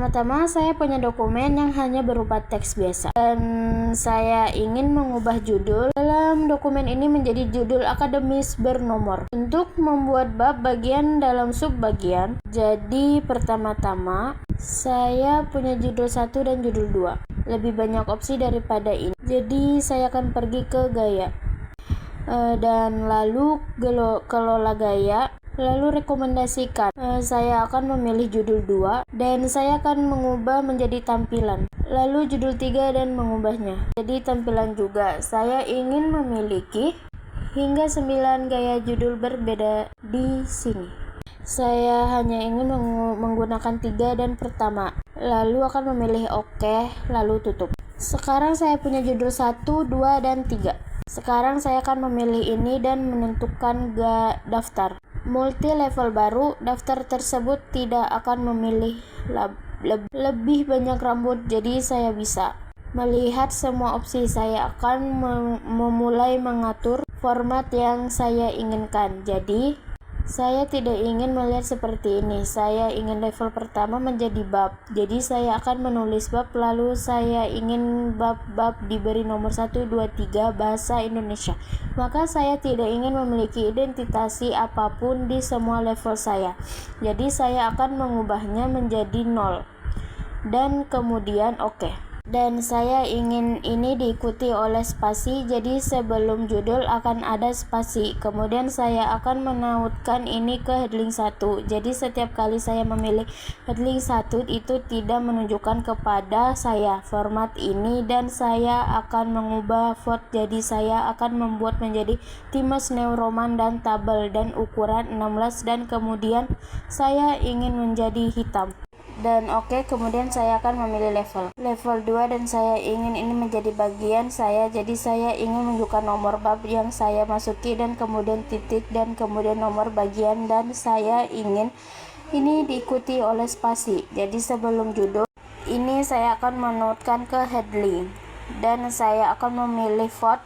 Pertama-tama saya punya dokumen yang hanya berupa teks biasa dan saya ingin mengubah judul dalam dokumen ini menjadi judul akademis bernomor. Untuk membuat bab bagian dalam subbagian, jadi pertama-tama saya punya judul 1 dan judul 2. Lebih banyak opsi daripada ini. Jadi saya akan pergi ke gaya. Dan lalu kelola gaya, lalu rekomendasikan. Saya akan memilih judul 2 dan saya akan mengubah menjadi tampilan. Lalu judul 3 dan mengubahnya jadi tampilan juga. Saya ingin memiliki hingga 9 gaya judul berbeda di sini. Saya hanya ingin menggunakan 3 dan pertama. Lalu akan memilih OK, lalu tutup. Sekarang saya punya judul 1, 2, dan 3. Sekarang saya akan memilih ini dan menentukan daftar. Multi level baru, daftar tersebut tidak akan memilih lebih banyak rambut, jadi saya bisa melihat semua opsi. Saya akan memulai mengatur format yang saya inginkan. Jadi saya tidak ingin melihat seperti ini. Saya ingin level pertama menjadi bab. Jadi saya akan menulis bab, lalu saya ingin bab-bab diberi nomor 1, 2, 3 bahasa Indonesia. Maka saya tidak ingin memiliki identitasi apapun di semua level saya. Jadi saya akan mengubahnya menjadi 0. Dan kemudian OK. Dan saya ingin ini diikuti oleh spasi, jadi sebelum judul akan ada spasi. Kemudian saya akan menautkan ini ke heading 1. Jadi setiap kali saya memilih heading 1 itu tidak menunjukkan kepada saya format ini, dan saya akan mengubah font. Jadi saya akan membuat menjadi Times New Roman dan tabel dan ukuran 16, dan kemudian saya ingin menjadi hitam. Dan OK, kemudian saya akan memilih level 2 dan saya ingin ini menjadi bagian saya. Jadi saya ingin menunjukkan nomor bab yang saya masuki dan kemudian titik dan kemudian nomor bagian, dan saya ingin ini diikuti oleh spasi. Jadi sebelum judul ini saya akan menutkan ke heading dan saya akan memilih font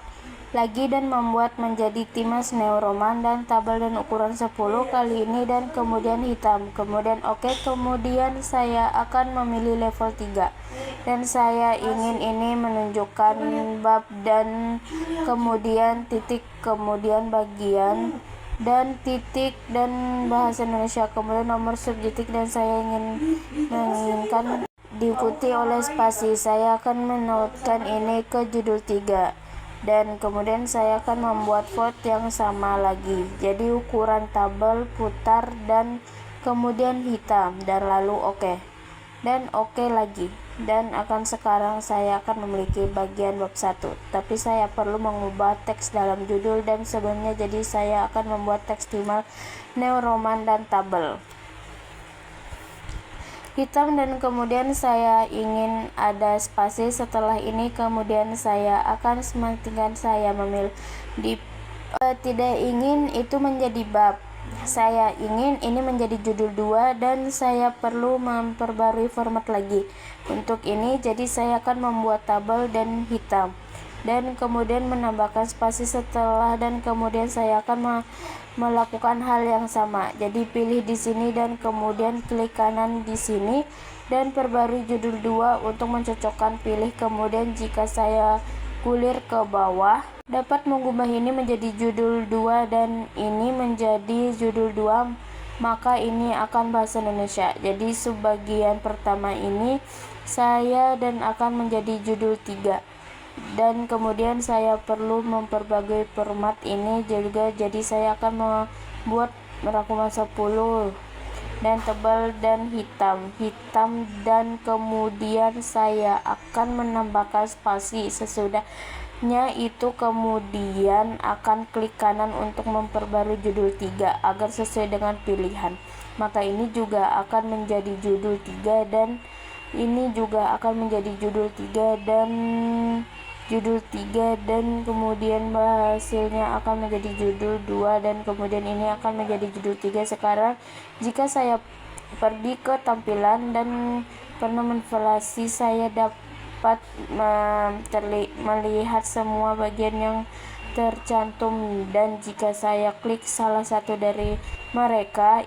lagi dan membuat menjadi Times New Roman dan tabel dan ukuran 10 kali ini dan kemudian hitam. Kemudian OK, kemudian saya akan memilih level 3 dan saya ingin ini menunjukkan bab dan kemudian titik, kemudian bagian dan titik dan bahasa Indonesia, kemudian nomor subjektif, dan saya menginginkan diikuti oleh spasi. Saya akan menutkan ini ke judul 3 dan kemudian saya akan membuat font yang sama lagi, jadi ukuran tabel, putar, dan kemudian hitam, dan lalu OK dan OK lagi. Dan sekarang saya akan memiliki bagian bab 1, tapi saya perlu mengubah teks dalam judul dan sebelumnya, jadi saya akan membuat teks Times New Roman dan tabel hitam, dan kemudian saya ingin ada spasi setelah ini. Kemudian saya akan semakin saya memilih tidak ingin itu menjadi bab, saya ingin ini menjadi judul 2 dan saya perlu memperbarui format lagi untuk ini. Jadi saya akan membuat tabel dan hitam dan kemudian menambahkan spasi setelah, dan kemudian saya akan melakukan hal yang sama. Jadi pilih di sini dan kemudian klik kanan di sini dan perbarui judul 2 untuk mencocokkan pilih. Kemudian jika saya gulir ke bawah dapat mengubah ini menjadi judul 2 dan ini menjadi judul 2, maka ini akan bahasa Indonesia. Jadi subbagian pertama ini saya dan akan menjadi judul 3 dan kemudian saya perlu memperbaiki format ini juga. Jadi saya akan membuat rangkuman 10 dan tebal dan hitam dan kemudian saya akan menambahkan spasi sesudahnya itu. Kemudian akan klik kanan untuk memperbarui judul 3 agar sesuai dengan pilihan, maka ini juga akan menjadi judul 3 dan ini juga akan menjadi judul 3 dan judul 3 dan kemudian hasilnya akan menjadi judul 2 dan kemudian ini akan menjadi judul 3. Sekarang jika saya pergi ke tampilan dan penemuan saya dapat melihat semua bagian yang tercantum, dan jika saya klik salah satu dari mereka